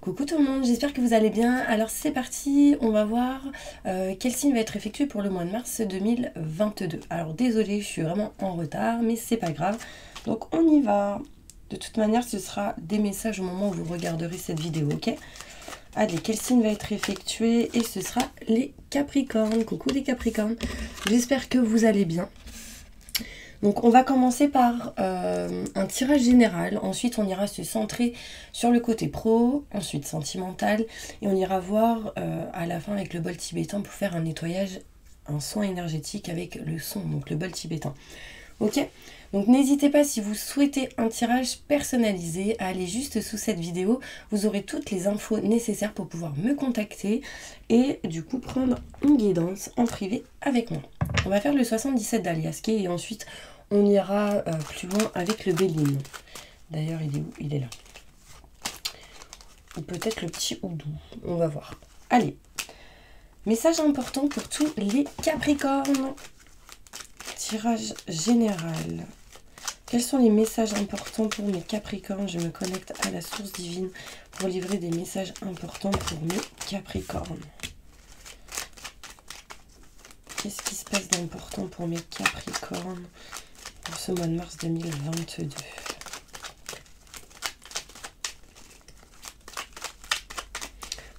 Coucou tout le monde, j'espère que vous allez bien. Alors c'est parti, on va voir quel signe va être effectué pour le mois de mars 2022. Alors désolé, je suis vraiment en retard, mais c'est pas grave. Donc on y va. De toute manière, ce sera des messages au moment où vous regarderez cette vidéo, ok? Allez, quel signe va être effectué? Et ce sera les Capricornes. Coucou les Capricornes, j'espère que vous allez bien. Donc on va commencer par un tirage général, ensuite on ira se centrer sur le côté pro, ensuite sentimental, et on ira voir à la fin avec le bol tibétain pour faire un nettoyage, un soin énergétique avec le son, donc le bol tibétain. Ok? Donc n'hésitez pas, si vous souhaitez un tirage personnalisé, à aller juste sous cette vidéo, vous aurez toutes les infos nécessaires pour pouvoir me contacter et du coup prendre une guidance en privé avec moi. On va faire le 77 d'Aliaske et ensuite on ira plus loin avec le Béline. D'ailleurs, il est où? Il est là. Ou peut-être le petit Oudou. On va voir. Allez. Message important pour tous les Capricornes. Tirage général. Quels sont les messages importants pour mes Capricornes? Je me connecte à la source divine pour livrer des messages importants pour mes Capricornes. Qu'est-ce qui se passe d'important pour mes Capricornes pour ce mois de mars 2022?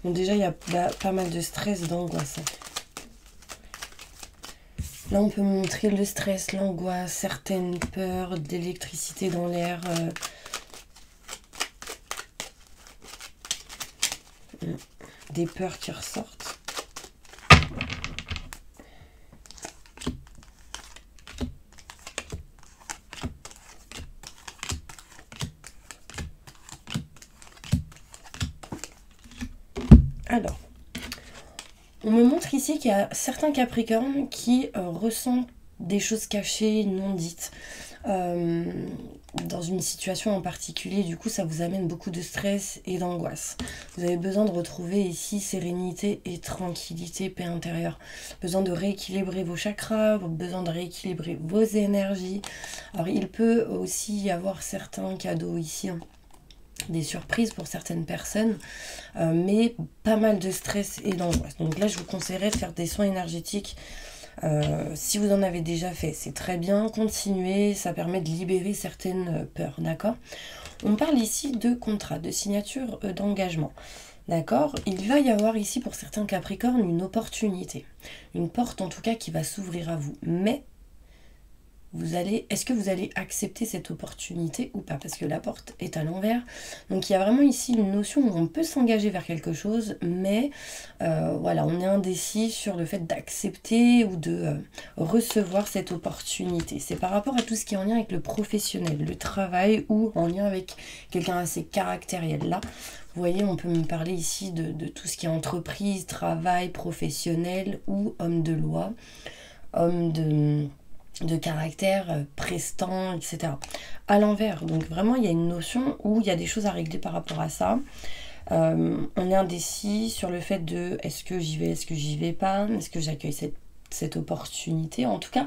Bon, déjà, il y a pas mal de stress, d'angoisse. Là, on peut montrer le stress, l'angoisse, certaines peurs, de l'électricité dans l'air. Des peurs qui ressortent. Alors, on me montre ici qu'il y a certains Capricornes qui ressentent des choses cachées, non dites, dans une situation en particulier. Du coup, ça vous amène beaucoup de stress et d'angoisse. Vous avez besoin de retrouver ici sérénité et tranquillité, paix intérieure. Besoin de rééquilibrer vos chakras, besoin de rééquilibrer vos énergies. Alors, il peut aussi y avoir certains cadeaux ici, hein, des surprises pour certaines personnes, mais pas mal de stress et d'angoisse. Donc là, je vous conseillerais de faire des soins énergétiques. Si vous en avez déjà fait, c'est très bien, continuez, ça permet de libérer certaines peurs, d'accord? On parle ici de contrat, de signature d'engagement, d'accord? Il va y avoir ici pour certains Capricornes une opportunité, une porte en tout cas qui va s'ouvrir à vous, mais est-ce que vous allez accepter cette opportunité ou pas? Parce que la porte est à l'envers. Donc il y a vraiment ici une notion où on peut s'engager vers quelque chose, mais voilà, on est indécis sur le fait d'accepter ou de recevoir cette opportunité. C'est par rapport à tout ce qui est en lien avec le professionnel, le travail ou en lien avec quelqu'un assez caractériel. Là, vous voyez, on peut me parler ici de tout ce qui est entreprise, travail, professionnel ou homme de loi, homme de caractère, prestant, etc. À l'envers, donc vraiment il y a une notion où il y a des choses à régler par rapport à ça. On est indécis sur le fait de est-ce que j'y vais, est-ce que j'y vais pas, est-ce que j'accueille cette opportunité. En tout cas,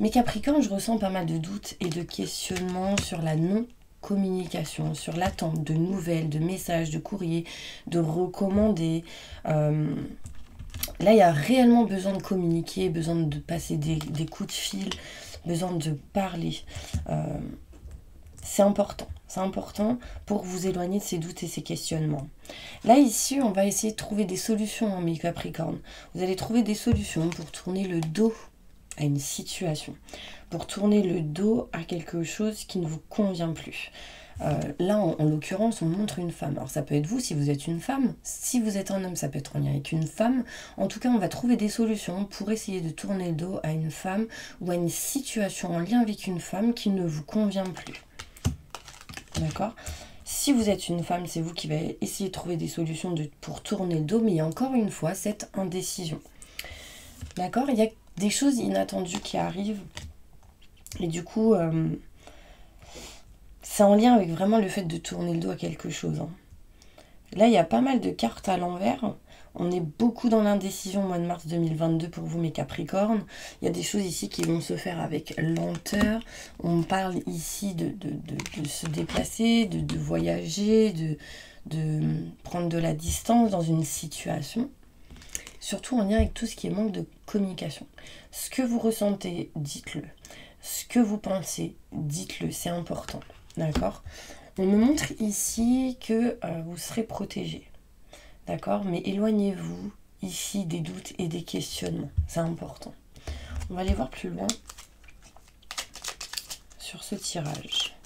mes Capricornes, je ressens pas mal de doutes et de questionnements sur la non-communication, sur l'attente de nouvelles, de messages, de courriers, de recommandés. Là, il y a réellement besoin de communiquer, besoin de passer des coups de fil, besoin de parler. C'est important pour vous éloigner de ces doutes et ces questionnements. Là, ici, on va essayer de trouver des solutions, mes Capricornes. Vous allez trouver des solutions pour tourner le dos à une situation, pour tourner le dos à quelque chose qui ne vous convient plus. Là, en l'occurrence, on montre une femme. Alors, ça peut être vous si vous êtes une femme. Si vous êtes un homme, ça peut être en lien avec une femme. En tout cas, on va trouver des solutions pour essayer de tourner le dos à une femme ou à une situation en lien avec une femme qui ne vous convient plus. D'accord? Si vous êtes une femme, c'est vous qui va essayer de trouver des solutions pour tourner le dos. Mais il y a encore une fois cette indécision. D'accord? Il y a des choses inattendues qui arrivent. Et du coup... c'est en lien avec vraiment le fait de tourner le dos à quelque chose. Hein. Là, il y a pas mal de cartes à l'envers. On est beaucoup dans l'indécision au mois de mars 2022 pour vous, mes Capricornes. Il y a des choses ici qui vont se faire avec lenteur. On parle ici de se déplacer, de voyager, de prendre de la distance dans une situation, surtout en lien avec tout ce qui est manque de communication. Ce que vous ressentez, dites-le. Ce que vous pensez, dites-le, c'est important. D'accord? On me montre ici que vous serez protégé. D'accord? Mais éloignez-vous ici des doutes et des questionnements. C'est important. On va aller voir plus loin sur ce tirage.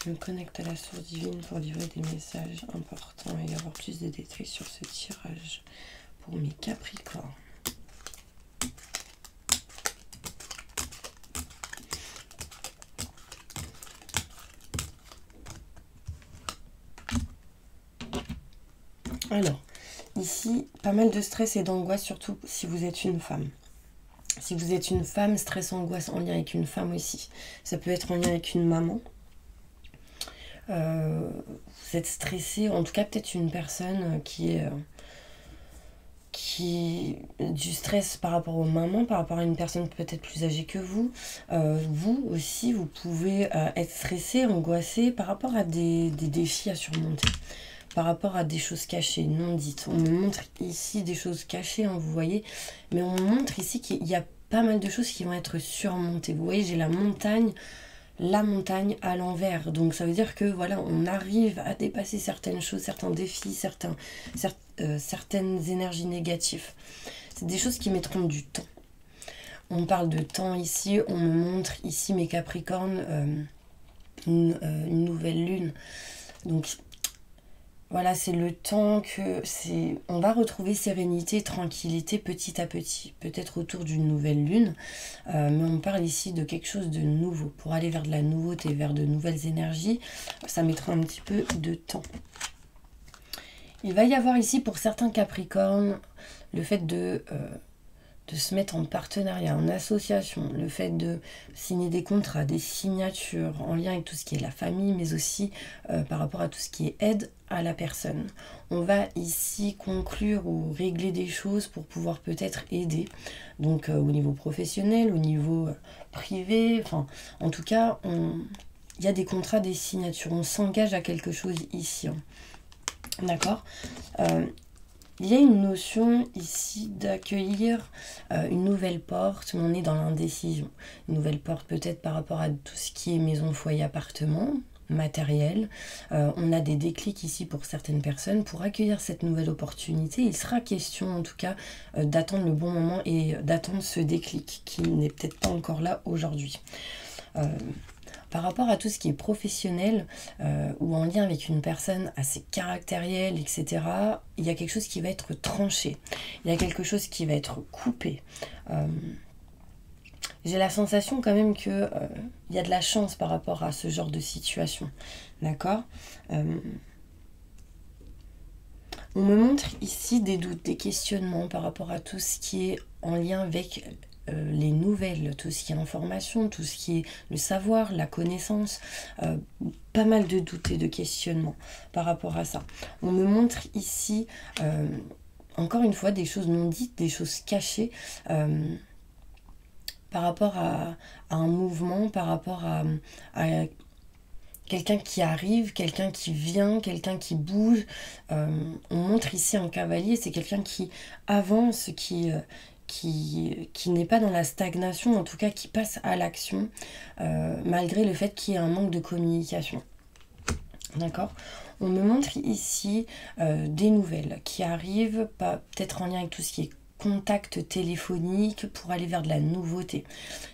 Je me connecte à la source divine pour livrer des messages importants et avoir plus de détails sur ce tirage pour mes Capricornes. Alors, ici, pas mal de stress et d'angoisse, surtout si vous êtes une femme. Si vous êtes une femme, stress, angoisse en lien avec une femme aussi. Ça peut être en lien avec une maman. Vous êtes stressé, en tout cas peut-être une personne qui du stress par rapport aux mamans, par rapport à une personne peut-être plus âgée que vous. Vous aussi, vous pouvez être stressé, angoissé par rapport à des défis à surmonter. Par rapport à des choses cachées, non dites. On me montre ici des choses cachées, hein, vous voyez. Mais on me montre ici qu'il y a pas mal de choses qui vont être surmontées. Vous voyez, j'ai la montagne à l'envers. Donc ça veut dire que voilà, on arrive à dépasser certaines choses, certains défis, certaines énergies négatives. C'est des choses qui mettront du temps. On parle de temps ici, on me montre ici mes Capricornes, une nouvelle lune. Donc voilà, c'est le temps que on va retrouver sérénité, tranquillité petit à petit, peut-être autour d'une nouvelle lune, mais on parle ici de quelque chose de nouveau. Pour aller vers de la nouveauté, vers de nouvelles énergies, ça mettra un petit peu de temps. Il va y avoir ici pour certains Capricornes le fait de se mettre en partenariat, en association, le fait de signer des contrats, des signatures en lien avec tout ce qui est la famille, mais aussi par rapport à tout ce qui est aide à la personne. On va ici conclure ou régler des choses pour pouvoir peut-être aider, donc au niveau professionnel, au niveau privé, enfin en tout cas, il y a des contrats, des signatures, on s'engage à quelque chose ici. Hein. D'accord. Il y a une notion ici d'accueillir une nouvelle porte, mais on est dans l'indécision. Une nouvelle porte peut-être par rapport à tout ce qui est maison, foyer, appartement, matériel. On a des déclics ici pour certaines personnes. Pour accueillir cette nouvelle opportunité, il sera question en tout cas d'attendre le bon moment et d'attendre ce déclic qui n'est peut-être pas encore là aujourd'hui. Par rapport à tout ce qui est professionnel ou en lien avec une personne assez caractérielle, etc., il y a quelque chose qui va être tranché. Il y a quelque chose qui va être coupé. J'ai la sensation quand même qu'il y a de la chance par rapport à ce genre de situation. D'accord. On me montre ici des doutes, des questionnements par rapport à tout ce qui est en lien avec les nouvelles, tout ce qui est information, tout ce qui est le savoir, la connaissance, pas mal de doutes et de questionnements par rapport à ça. On me montre ici, encore une fois, des choses non dites, des choses cachées, par rapport à un mouvement, par rapport à quelqu'un qui arrive, quelqu'un qui vient, quelqu'un qui bouge. On montre ici un cavalier, c'est quelqu'un qui avance, qui n'est pas dans la stagnation, en tout cas qui passe à l'action, malgré le fait qu'il y ait un manque de communication. D'accord. On me montre ici des nouvelles qui arrivent, peut-être en lien avec tout ce qui est contact téléphonique pour aller vers de la nouveauté.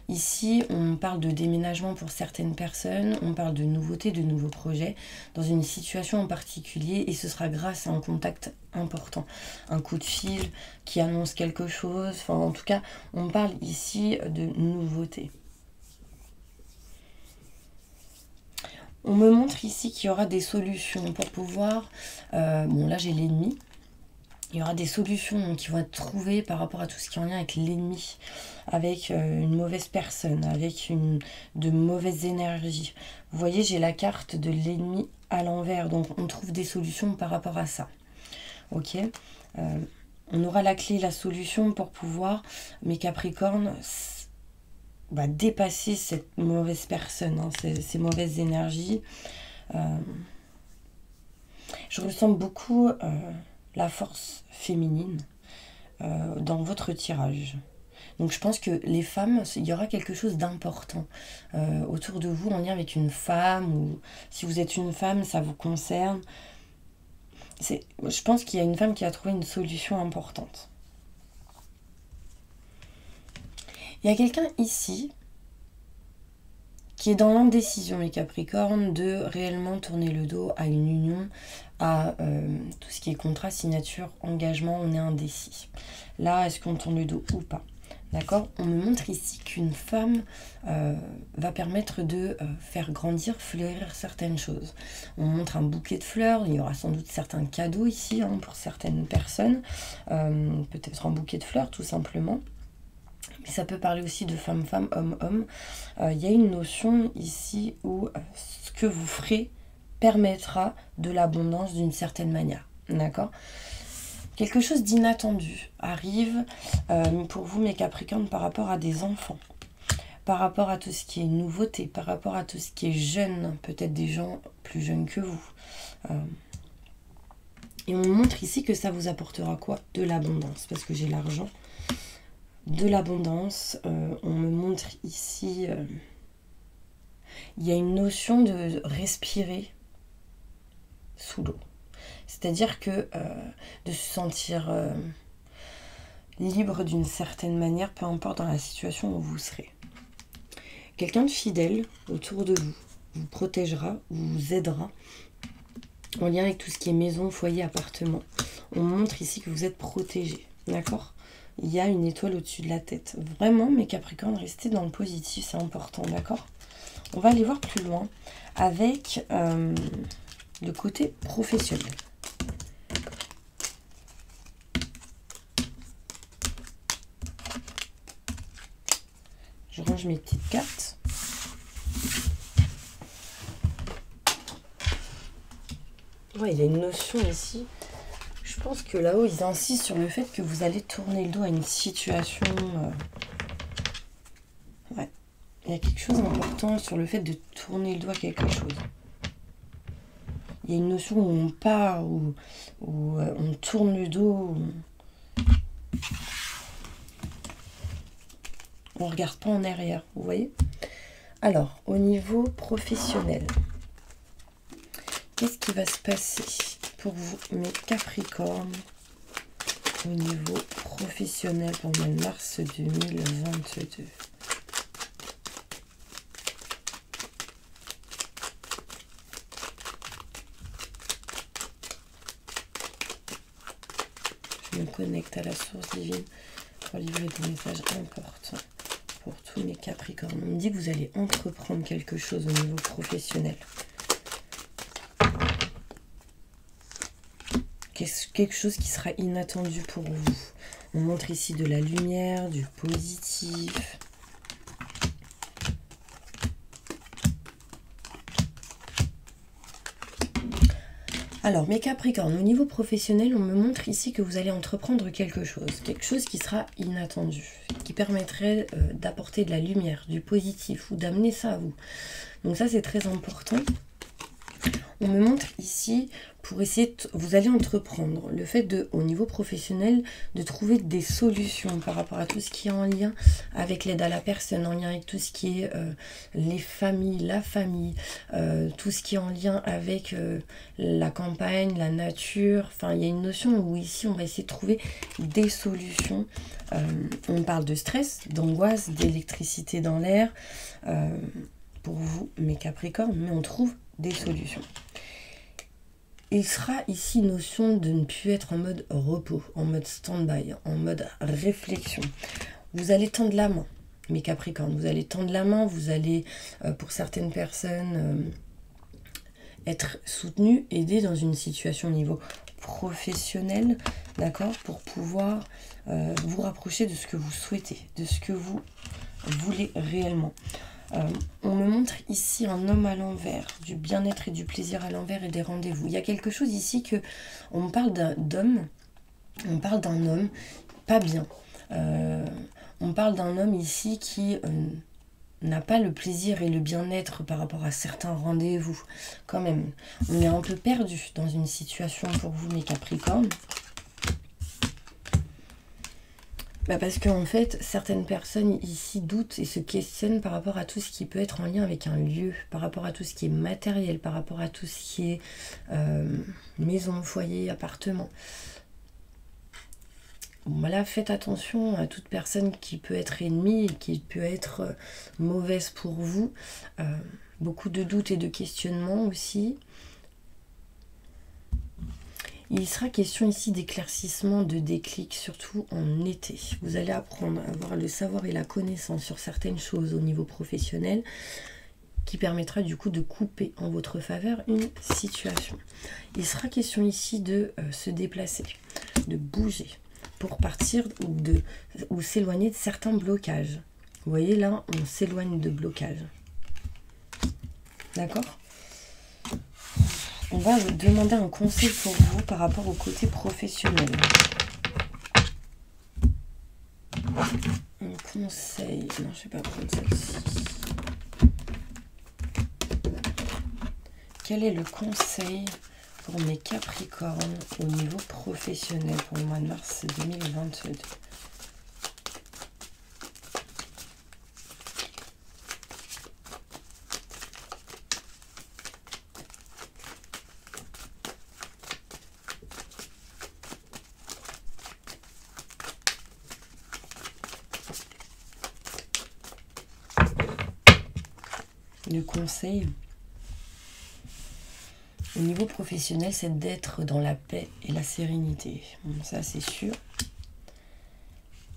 Ici, on parle de déménagement pour certaines personnes, on parle de nouveautés, de nouveaux projets dans une situation en particulier et ce sera grâce à un contact important, un coup de fil qui annonce quelque chose, enfin en tout cas, on parle ici de nouveautés. On me montre ici qu'il y aura des solutions pour pouvoir, bon là j'ai l'ennemi, il y aura des solutions qui vont être trouvées par rapport à tout ce qui est en lien avec l'ennemi, avec une mauvaise personne, avec de mauvaises énergies. Vous voyez, j'ai la carte de l'ennemi à l'envers, donc on trouve des solutions par rapport à ça. Ok. On aura la clé, la solution pour pouvoir, mes Capricornes, dépasser cette mauvaise personne, hein, ces mauvaises énergies. Je ressens beaucoup la force féminine dans votre tirage. Donc je pense que les femmes, il y aura quelque chose d'important autour de vous en lien avec une femme, ou si vous êtes une femme, ça vous concerne. Je pense qu'il y a une femme qui a trouvé une solution importante. Il y a quelqu'un ici qui est dans l'indécision, mes Capricornes, de réellement tourner le dos à une union, à tout ce qui est contrat, signature, engagement, on est indécis. Là, est-ce qu'on tourne le dos ou pas? D'accord? On me montre ici qu'une femme va permettre de faire grandir, fleurir certaines choses. On montre un bouquet de fleurs, il y aura sans doute certains cadeaux ici pour certaines personnes. Peut-être un bouquet de fleurs tout simplement. Mais ça peut parler aussi de femme-femme, homme-homme. Il y a une notion ici où ce que vous ferez permettra de l'abondance d'une certaine manière. D'accord? Quelque chose d'inattendu arrive pour vous, mes Capricornes, par rapport à des enfants, par rapport à tout ce qui est nouveauté, par rapport à tout ce qui est jeune, peut-être des gens plus jeunes que vous. Et on montre ici que ça vous apportera quoi? De l'abondance, parce que j'ai l'argent. De l'abondance, on me montre ici, il y a une notion de respirer sous l'eau. C'est-à-dire que de se sentir libre d'une certaine manière, peu importe dans la situation où vous serez. Quelqu'un de fidèle autour de vous vous protégera, vous aidera en lien avec tout ce qui est maison, foyer, appartement. On montre ici que vous êtes protégé, d'accord? Il y a une étoile au-dessus de la tête. Vraiment, mes Capricornes, restez dans le positif, c'est important, d'accord? On va aller voir plus loin avec le côté professionnel. Je range mes petites cartes. Ouais, il y a une notion ici. Je pense que là-haut, ils insistent sur le fait que vous allez tourner le dos à une situation. Ouais. Il y a quelque chose d'important sur le fait de tourner le dos à quelque chose. Il y a une notion où on part, où on tourne le dos. On ne regarde pas en arrière, vous voyez? Alors, au niveau professionnel, qu'est-ce qui va se passer pour vous, mes Capricornes, au niveau professionnel pour le mois de mars 2022? Je me connecte à la source divine pour livrer des messages importants pour tous mes Capricornes. On me dit que vous allez entreprendre quelque chose au niveau professionnel. Quelque chose qui sera inattendu pour vous. On montre ici de la lumière, du positif. Alors, mes Capricornes, au niveau professionnel, on me montre ici que vous allez entreprendre quelque chose qui sera inattendu, qui permettrait d'apporter de la lumière, du positif ou d'amener ça à vous. Donc ça, c'est très important. On me montre ici, pour essayer, vous allez entreprendre le fait de, au niveau professionnel, de trouver des solutions par rapport à tout ce qui est en lien avec l'aide à la personne, en lien avec tout ce qui est les familles, la famille, tout ce qui est en lien avec la campagne, la nature. Enfin, il y a une notion où ici, on va essayer de trouver des solutions. On parle de stress, d'angoisse, d'électricité dans l'air, pour vous, mes Capricornes, mais on trouve des solutions. Il sera ici notion de ne plus être en mode repos, en mode stand-by, en mode réflexion. Vous allez tendre la main, mes Capricornes, vous allez tendre la main, vous allez, pour certaines personnes, être soutenu, aidé dans une situation au niveau professionnel, d'accord, pour pouvoir vous rapprocher de ce que vous souhaitez, de ce que vous voulez réellement. On me montre ici un homme à l'envers, du bien-être et du plaisir à l'envers et des rendez-vous. Il y a quelque chose ici que on me parle d'homme On parle d'un homme pas bien. On parle d'un homme ici qui n'a pas le plaisir et le bien-être par rapport à certains rendez-vous. Quand même, on est un peu perdu dans une situation pour vous, mes Capricornes. Parce qu'en fait, certaines personnes ici doutent et se questionnent par rapport à tout ce qui peut être en lien avec un lieu, par rapport à tout ce qui est matériel, par rapport à tout ce qui est maison, foyer, appartement. Voilà, faites attention à toute personne qui peut être ennemie et qui peut être mauvaise pour vous. Beaucoup de doutes et de questionnements aussi. Il sera question ici d'éclaircissement, de déclic, surtout en été. Vous allez apprendre à avoir le savoir et la connaissance sur certaines choses au niveau professionnel qui permettra du coup de couper en votre faveur une situation. Il sera question ici de se déplacer, de bouger pour partir ou s'éloigner de certains blocages. Vous voyez là, on s'éloigne de blocages. D'accord ? On va vous demander un conseil pour vous par rapport au côté professionnel. Un conseil. Non, je ne vais pas prendre celle-ci. Quel est le conseil pour mes Capricornes au niveau professionnel pour le mois de mars 2022 ? Le conseil au niveau professionnel, c'est d'être dans la paix et la sérénité. Bon, ça, c'est sûr.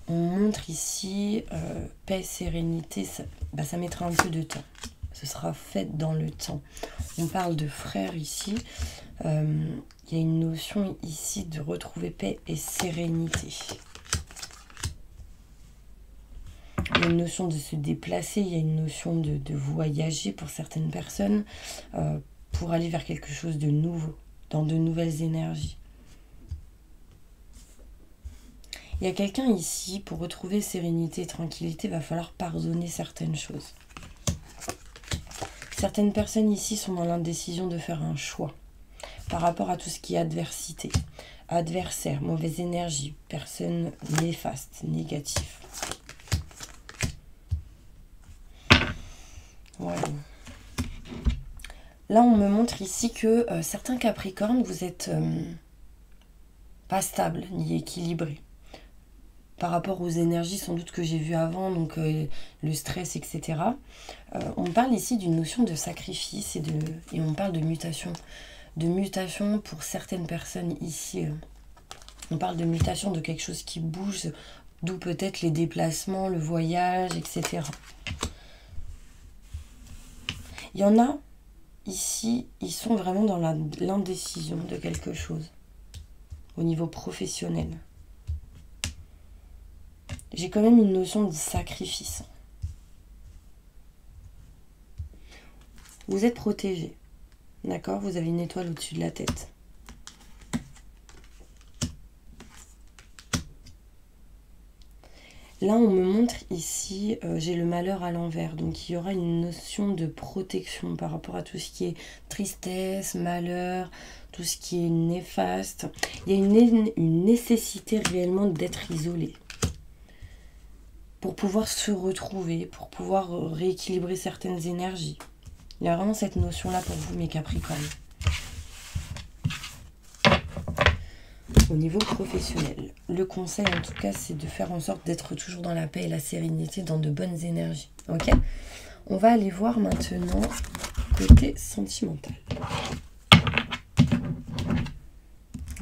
On montre ici paix, sérénité, ça mettra un peu de temps. Ce sera fait dans le temps. On parle de frères ici. Il y a une notion ici de retrouver paix et sérénité. Il y a une notion de se déplacer, il y a une notion de voyager pour certaines personnes pour aller vers quelque chose de nouveau, dans de nouvelles énergies. Il y a quelqu'un ici, pour retrouver sérénité et tranquillité, il va falloir pardonner certaines choses. Certaines personnes ici sont dans l'indécision de faire un choix par rapport à tout ce qui est adversité, adversaire, mauvaise énergie, personne néfaste, négatif. Voilà. Là, on me montre ici que certains Capricornes, vous êtes pas stables ni équilibrés. Par rapport aux énergies sans doute que j'ai vues avant, donc le stress, etc. On parle ici d'une notion de sacrifice et on parle de mutation. De mutation pour certaines personnes ici. On parle de mutation de quelque chose qui bouge, d'où peut-être les déplacements, le voyage, etc. Il y en a ici, ils sont vraiment dans l'indécision de quelque chose au niveau professionnel. J'ai quand même une notion de sacrifice. Vous êtes protégé, d'accord ? Vous avez une étoile au-dessus de la tête. Là, on me montre ici, j'ai le malheur à l'envers. Donc, il y aura une notion de protection par rapport à tout ce qui est tristesse, malheur, tout ce qui est néfaste. Il y a une nécessité réellement d'être isolé pour pouvoir se retrouver, pour pouvoir rééquilibrer certaines énergies. Il y a vraiment cette notion-là pour vous, mes Capricornes. Au niveau professionnel, le conseil en tout cas, c'est de faire en sorte d'être toujours dans la paix et la sérénité, dans de bonnes énergies. Ok ? On va aller voir maintenant côté sentimental.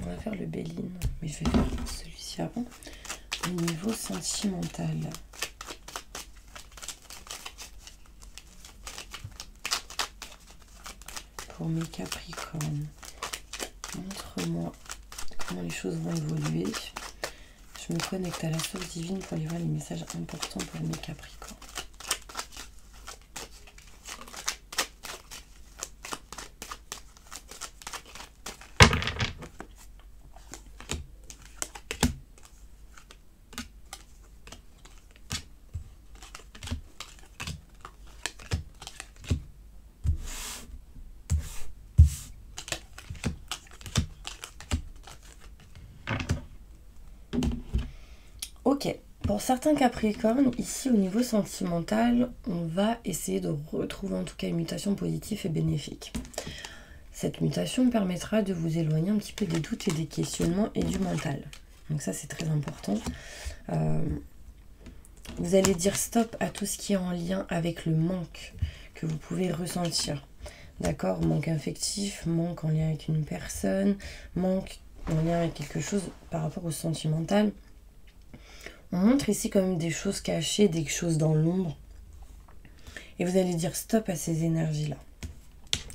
On va faire le Béline, mais je vais faire celui-ci avant. Au niveau sentimental. Pour mes Capricornes, montre-moi comment les choses vont évoluer. Je me connecte à la source divine pour aller voir les messages importants pour mes Capricornes. Pour certains Capricornes, ici au niveau sentimental, on va essayer de retrouver en tout cas une mutation positive et bénéfique. Cette mutation permettra de vous éloigner un petit peu des doutes et des questionnements et du mental. Donc ça c'est très important. Vous allez dire stop à tout ce qui est en lien avec le manque que vous pouvez ressentir. D'accord? Manque affectif, manque en lien avec une personne, manque en lien avec quelque chose par rapport au sentimental. On montre ici quand même des choses cachées, des choses dans l'ombre. Et vous allez dire stop à ces énergies-là.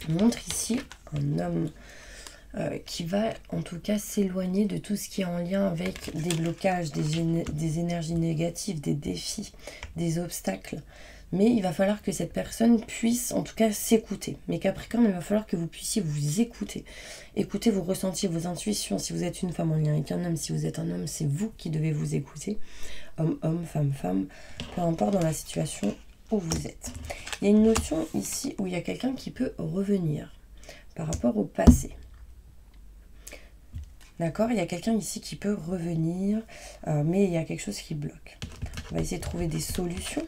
On montre ici un homme qui va en tout cas s'éloigner de tout ce qui est en lien avec des blocages, des énergies négatives, des défis, des obstacles. Mais il va falloir que cette personne puisse en tout cas s'écouter. Mais Capricorne, il va falloir que vous puissiez vous écouter. Écoutez vos ressentis, vos intuitions. Si vous êtes une femme en lien avec un homme, si vous êtes un homme, c'est vous qui devez vous écouter. Homme, homme, femme, femme, peu importe dans la situation où vous êtes. Il y a une notion ici où il y a quelqu'un qui peut revenir par rapport au passé. D'accord? Il y a quelqu'un ici qui peut revenir, mais il y a quelque chose qui bloque. On va essayer de trouver des solutions.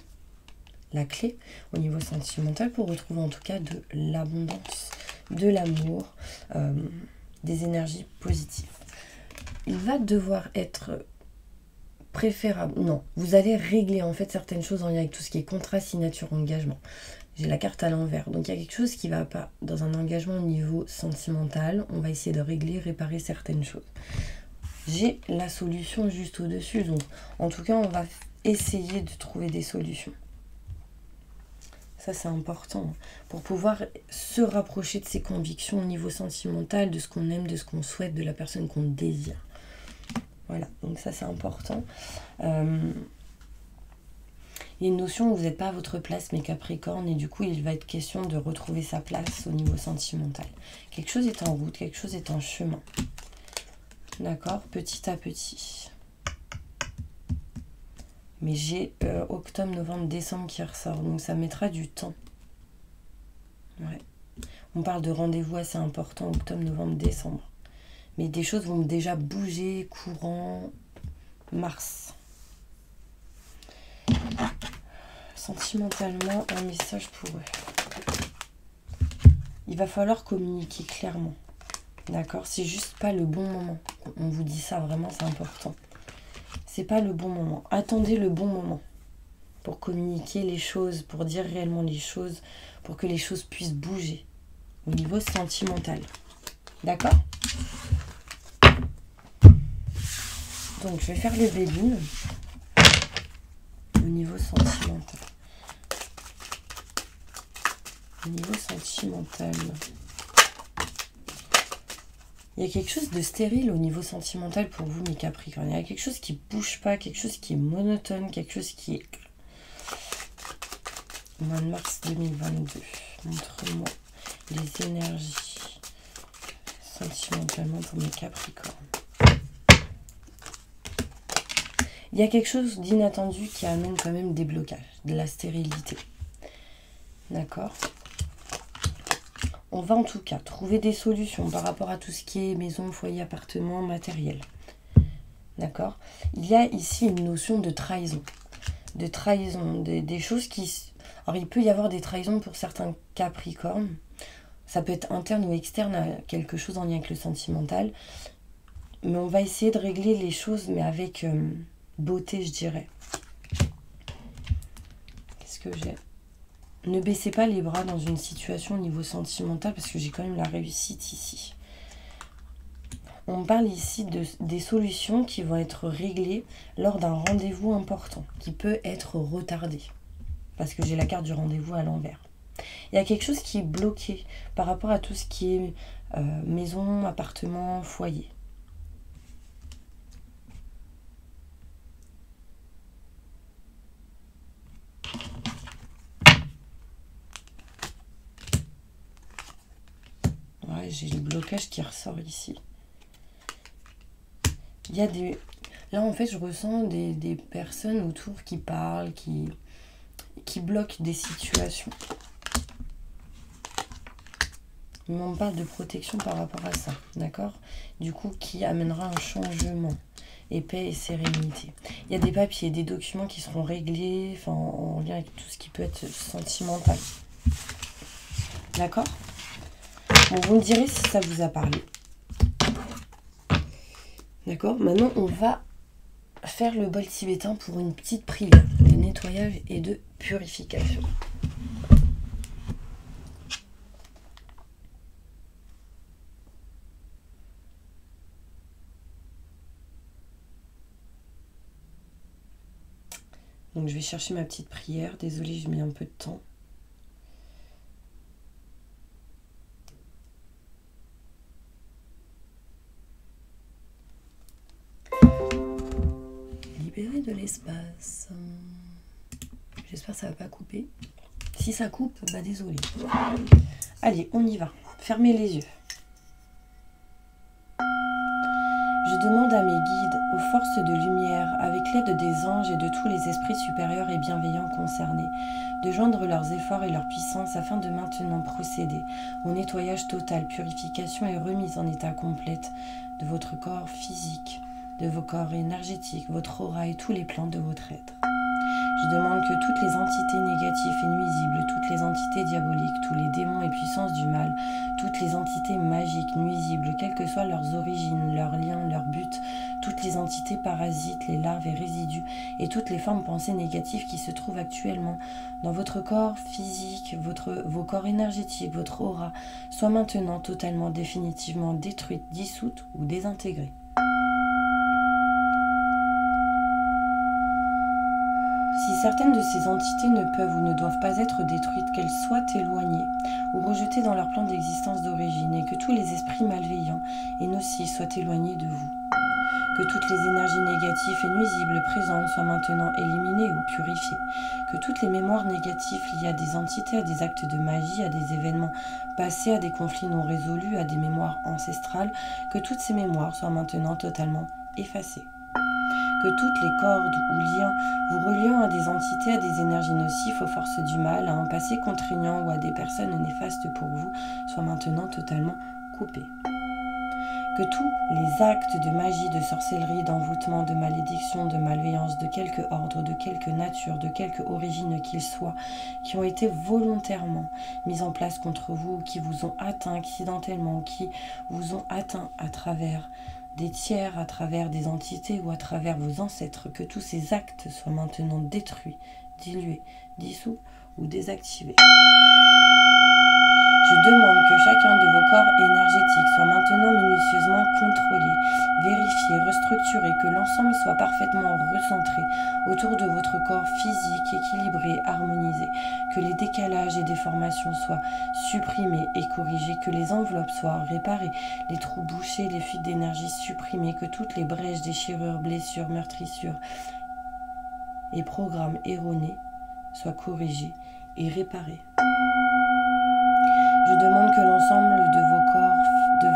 La clé au niveau sentimental pour retrouver en tout cas de l'abondance, de l'amour, des énergies positives. Il va devoir être préférable. Non, vous allez régler en fait certaines choses en lien avec tout ce qui est contrat, signature, engagement. J'ai la carte à l'envers. Donc il y a quelque chose qui ne va pas dans un engagement au niveau sentimental. On va essayer de régler, réparer certaines choses. J'ai la solution juste au-dessus. Donc en tout cas, on va essayer de trouver des solutions. Ça, c'est important pour pouvoir se rapprocher de ses convictions au niveau sentimental, de ce qu'on aime, de ce qu'on souhaite, de la personne qu'on désire. Voilà, donc ça, c'est important. Il y a une notion où vous n'êtes pas à votre place, mais Capricorne, et du coup, il va être question de retrouver sa place au niveau sentimental. Quelque chose est en route, quelque chose est en chemin. D'accord, petit à petit. Mais j'ai octobre, novembre, décembre qui ressort. Donc ça mettra du temps. Ouais. On parle de rendez-vous assez important, octobre, novembre, décembre. Mais des choses vont déjà bouger, courant, mars. Sentimentalement, un message pour eux. Il va falloir communiquer clairement. D'accord? C'est juste pas le bon moment. On vous dit ça, vraiment, c'est important. C'est pas le bon moment. Attendez le bon moment pour communiquer les choses, pour dire réellement les choses, pour que les choses puissent bouger au niveau sentimental. D'accord? Donc, je vais faire le Béline au niveau sentimental. Au niveau sentimental. Il y a quelque chose de stérile au niveau sentimental pour vous, mes Capricornes. Il y a quelque chose qui ne bouge pas, quelque chose qui est monotone, quelque chose qui est... Mois de mars 2022. Montre-moi les énergies sentimentalement pour mes Capricornes. Il y a quelque chose d'inattendu qui amène quand même des blocages, de la stérilité. D'accord ? On va en tout cas trouver des solutions par rapport à tout ce qui est maison, foyer, appartement, matériel. D'accord? Il y a ici une notion de trahison. De trahison, des choses qui... Alors il peut y avoir des trahisons pour certains Capricornes. Ça peut être interne ou externe à quelque chose en lien avec le sentimental. Mais on va essayer de régler les choses, mais avec beauté, je dirais. Qu'est-ce que j'ai ? Ne baissez pas les bras dans une situation au niveau sentimental parce que j'ai quand même la réussite ici. On parle ici des solutions qui vont être réglées lors d'un rendez-vous important qui peut être retardé parce que j'ai la carte du rendez-vous à l'envers. Il y a quelque chose qui est bloqué par rapport à tout ce qui est maison, appartement, foyer. Ouais, j'ai le blocage qui ressort ici. Il y a des... Là, en fait, je ressens des personnes autour qui parlent, qui bloquent des situations. Mais on parle de protection par rapport à ça, d'accord? Du coup, qui amènera un changement. et paix et sérénité. Il y a des papiers, des documents qui seront réglés, enfin, en lien avec tout ce qui peut être sentimental. D'accord? Bon, vous me direz si ça vous a parlé. D'accord? Maintenant, on va faire le bol tibétain pour une petite prière de nettoyage et de purification. Donc je vais chercher ma petite prière. Désolée, je mets un peu de temps. Libérer de l'espace. J'espère que ça va pas couper. Si ça coupe, bah désolé. Allez, on y va. Fermez les yeux. Je demande à mes guides, aux forces de lumière, avec l'aide des anges et de tous les esprits supérieurs et bienveillants concernés, de joindre leurs efforts et leur puissance afin de maintenant procéder au nettoyage total, purification et remise en état complète de votre corps physique, de vos corps énergétiques, votre aura et tous les plans de votre être. Je demande que toutes les entités négatives et nuisibles, toutes les entités diaboliques, tous les démons et puissances du mal, toutes les entités magiques, nuisibles, quelles que soient leurs origines, leurs liens, leurs buts, toutes les entités parasites, les larves et résidus, et toutes les formes pensées négatives qui se trouvent actuellement dans votre corps physique, vos corps énergétiques, votre aura, soient maintenant totalement, définitivement détruites, dissoutes ou désintégrées. Si certaines de ces entités ne peuvent ou ne doivent pas être détruites, qu'elles soient éloignées ou rejetées dans leur plan d'existence d'origine et que tous les esprits malveillants et nocifs soient éloignés de vous. Que toutes les énergies négatives et nuisibles présentes soient maintenant éliminées ou purifiées. Que toutes les mémoires négatives liées à des entités, à des actes de magie, à des événements passés, à des conflits non résolus, à des mémoires ancestrales, que toutes ces mémoires soient maintenant totalement effacées. Que toutes les cordes ou liens vous reliant à des entités, à des énergies nocives, aux forces du mal, à un passé contraignant ou à des personnes néfastes pour vous soient maintenant totalement coupés. Que tous les actes de magie, de sorcellerie, d'envoûtement, de malédiction, de malveillance, de quelque ordre, de quelque nature, de quelque origine qu'ils soient, qui ont été volontairement mis en place contre vous, qui vous ont atteint accidentellement, qui vous ont atteint à travers des tiers, à travers des entités ou à travers vos ancêtres, que tous ces actes soient maintenant détruits, dilués, dissous ou désactivés. Je demande que chacun de vos corps énergétiques soit maintenant minutieusement contrôlé, vérifié, restructuré, que l'ensemble soit parfaitement recentré autour de votre corps physique, équilibré, harmonisé, que les décalages et déformations soient supprimés et corrigés, que les enveloppes soient réparées, les trous bouchés, les fuites d'énergie supprimées, que toutes les brèches, déchirures, blessures, meurtrissures et programmes erronés soient corrigés et réparés. Je demande que l'ensemble de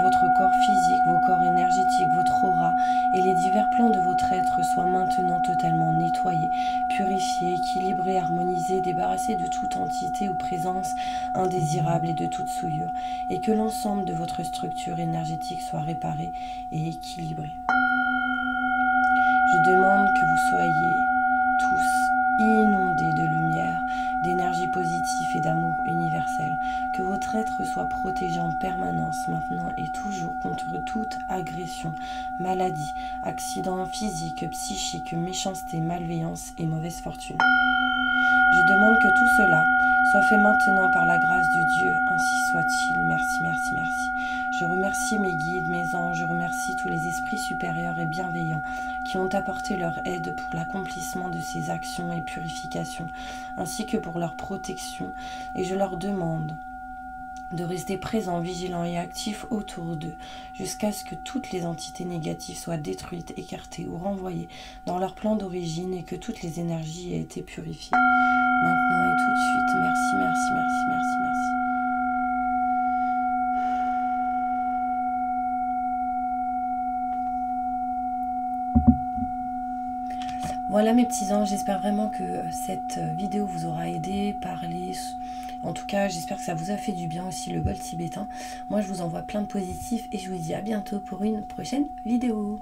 votre corps physique, vos corps énergétiques, votre aura et les divers plans de votre être soient maintenant totalement nettoyés, purifiés, équilibrés, harmonisés, débarrassés de toute entité ou présence indésirable et de toute souillure, et que l'ensemble de votre structure énergétique soit réparé et équilibré. Je demande que vous soyez tous inondés de lumière, d'énergie positive et d'amour universel, que votre être soit protégé en permanence maintenant et toujours contre toute agression, maladie, accident physique, psychique, méchanceté, malveillance et mauvaise fortune. Je demande que tout cela soit fait maintenant par la grâce de Dieu, ainsi soit-il. Merci, merci, merci. Je remercie mes guides, mes anges, je remercie tous les esprits supérieurs et bienveillants qui ont apporté leur aide pour l'accomplissement de ces actions et purifications, ainsi que pour leur protection, et je leur demande de rester présents, vigilants et actifs autour d'eux, jusqu'à ce que toutes les entités négatives soient détruites, écartées ou renvoyées dans leur plan d'origine et que toutes les énergies aient été purifiées. Maintenant et tout de suite, merci, merci, merci, merci, merci. Voilà mes petits anges, j'espère vraiment que cette vidéo vous aura aidé, parlé. En tout cas, j'espère que ça vous a fait du bien aussi le bol tibétain. Moi, je vous envoie plein de positifs et je vous dis à bientôt pour une prochaine vidéo.